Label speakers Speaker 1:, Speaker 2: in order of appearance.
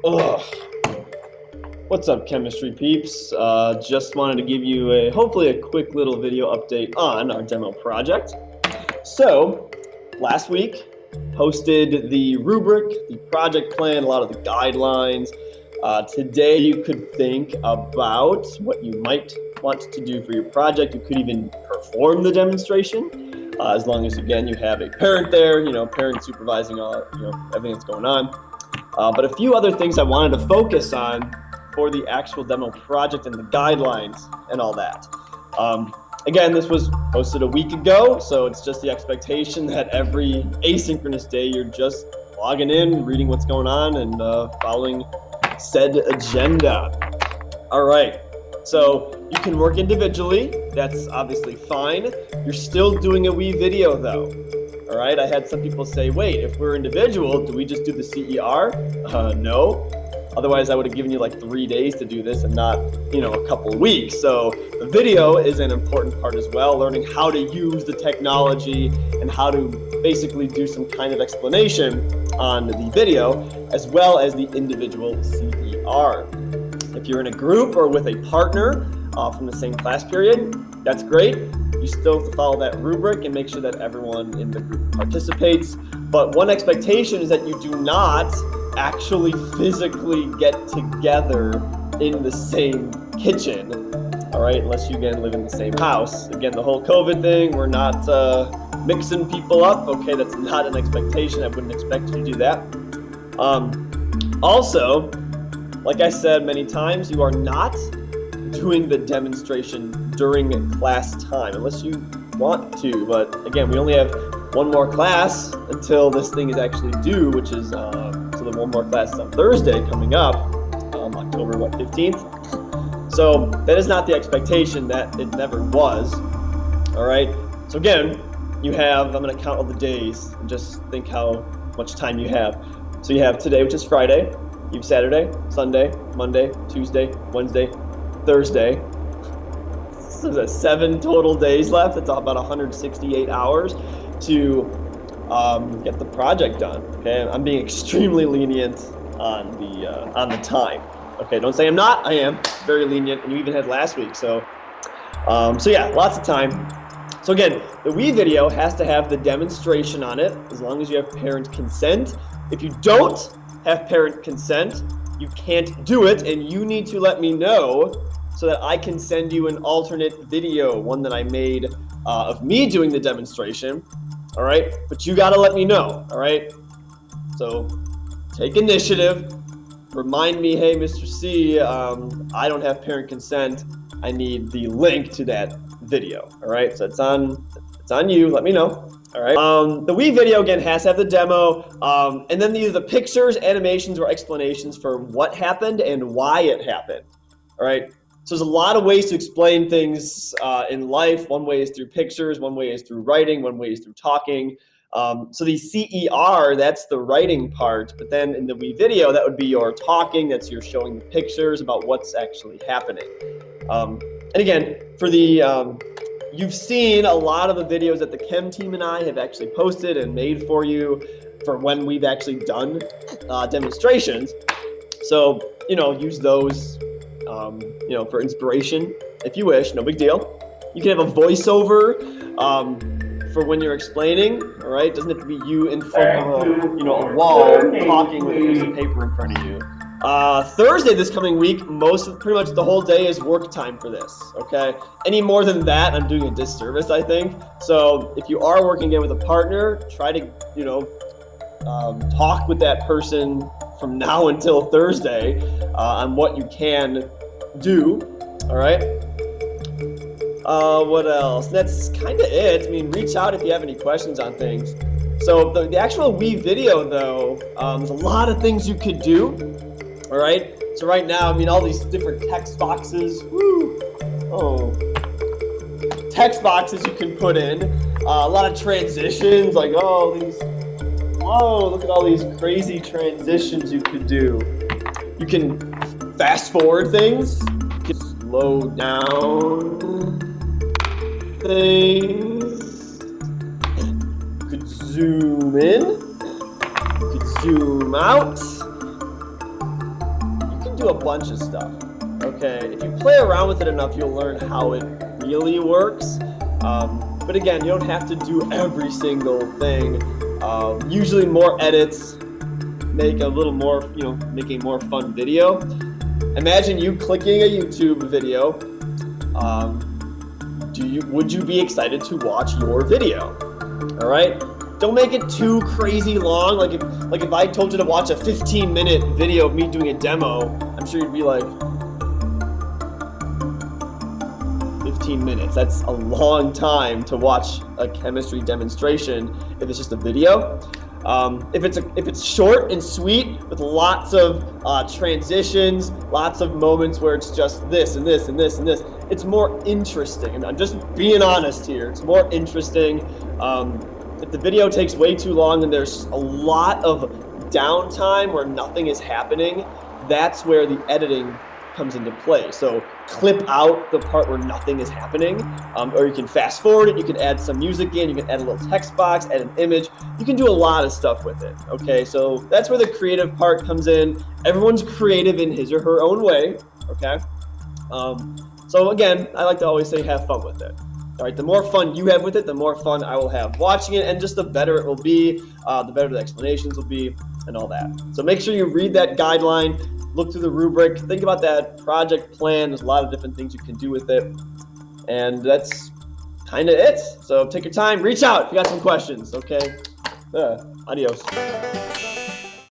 Speaker 1: Ugh. What's up, chemistry peeps? Just wanted to give you hopefully a quick little video update on our demo project. So, last week, posted the rubric, the project plan, a lot of the guidelines. Today, you could think about what you might want to do for your project. You could even perform the demonstration, as long as, again, you have a parent there, parent supervising all, everything that's going on. But a few other things I wanted to focus on for the actual demo project and the guidelines and all that. Again, this was posted a week ago, so it's just the expectation that every asynchronous day you're just logging in, reading what's going on, and following said agenda. All right, so you can work individually. That's obviously fine. You're still doing a wee video though. All right, I had some people say, wait, if we're individual, do we just do the CER? No. Otherwise, I would have given you like 3 days to do this and not, a couple of weeks. So the video is an important part as well, learning how to use the technology and how to basically do some kind of explanation on the video, as well as the individual CER. If you're in a group or with a partner from the same class period, that's great. You still have to follow that rubric and make sure that everyone in the group participates. But one expectation is that you do not actually physically get together in the same kitchen, all right, unless you again live in the same house. Again, the whole COVID thing, we're not mixing people up. Okay, that's not an expectation. I wouldn't expect you to do that. Also, like I said many times, you are not doing the demonstration during class time unless you want to. But again, we only have one more class until this thing is actually due, which is so the one more class is on Thursday coming up, October 15th. So that is not the expectation. That it never was. All right. So again, you have, I'm going to count all the days and just think how much time you have. So you have today, which is Friday. You have Saturday, Sunday, Monday, Tuesday, Wednesday, Thursday. So there's 7 total days left. It's about 168 hours to get the project done. Okay, I'm being extremely lenient on the time. Okay, don't say I'm not. I am very lenient, and you even had last week. So yeah, lots of time. So again, the Wii video has to have the demonstration on it, as long as you have parent consent. If you don't have parent consent, you can't do it, and you need to let me know so that I can send you an alternate video, one that I made of me doing the demonstration. All right, but you gotta let me know. All right, so take initiative. Remind me, hey, Mr. C, I don't have parent consent. I need the link to that video. All right, so it's on you. Let me know. All right. The Wii video again has to have the demo, and then either the pictures, animations, or explanations for what happened and why it happened. All right. So there's a lot of ways to explain things in life. One way is through pictures. One way is through writing. One way is through talking. So the CER, that's the writing part. But then in the Wii video, that would be your talking. That's your showing the pictures about what's actually happening. And again, for the you've seen a lot of the videos that the chem team and I have actually posted and made for you for when we've actually done demonstrations. So, use those, for inspiration, if you wish, no big deal. You can have a voiceover for when you're explaining, all right? It doesn't have to be you in front of a wall talking with a piece of paper in front of you. Thursday this coming week, pretty much the whole day is work time for this, okay? Any more than that, I'm doing a disservice, I think. So if you are working again with a partner, try to, talk with that person from now until Thursday on what you can do, all right? What else? That's kind of it. I mean, reach out if you have any questions on things. So the actual Wii video, though, there's a lot of things you could do. All right. So right now, all these different text boxes. Woo! Oh, text boxes you can put in. A lot of transitions, like these. Whoa! Look at all these crazy transitions you could do. You can fast forward things. You can slow down things. You could zoom in. You could zoom out. can do a bunch of stuff. Okay, if you play around with it enough, you'll learn how it really works. But again, you don't have to do every single thing. Usually more edits make a little more, make a more fun video. Imagine you clicking a YouTube video. Would you be excited to watch your video? All right. Don't make it too crazy long. Like if I told you to watch a 15-minute video of me doing a demo, I'm sure you'd be like, 15 minutes. That's a long time to watch a chemistry demonstration if it's just a video. If it's short and sweet with lots of transitions, lots of moments where it's just this and this and this and this, it's more interesting. And I'm just being honest here. It's more interesting. If the video takes way too long and there's a lot of downtime where nothing is happening, that's where the editing comes into play. So clip out the part where nothing is happening, or you can fast forward it, you can add some music in, you can add a little text box, add an image, you can do a lot of stuff with it. Okay, so that's where the creative part comes in. Everyone's creative in his or her own way. Okay, so again, I like to always say have fun with it. All right, the more fun you have with it, the more fun I will have watching it, and just the better it will be, the better the explanations will be, and all that. So make sure you read that guideline, look through the rubric, think about that project plan. There's a lot of different things you can do with it, and that's kind of it. So take your time, reach out if you got some questions, okay? Adios.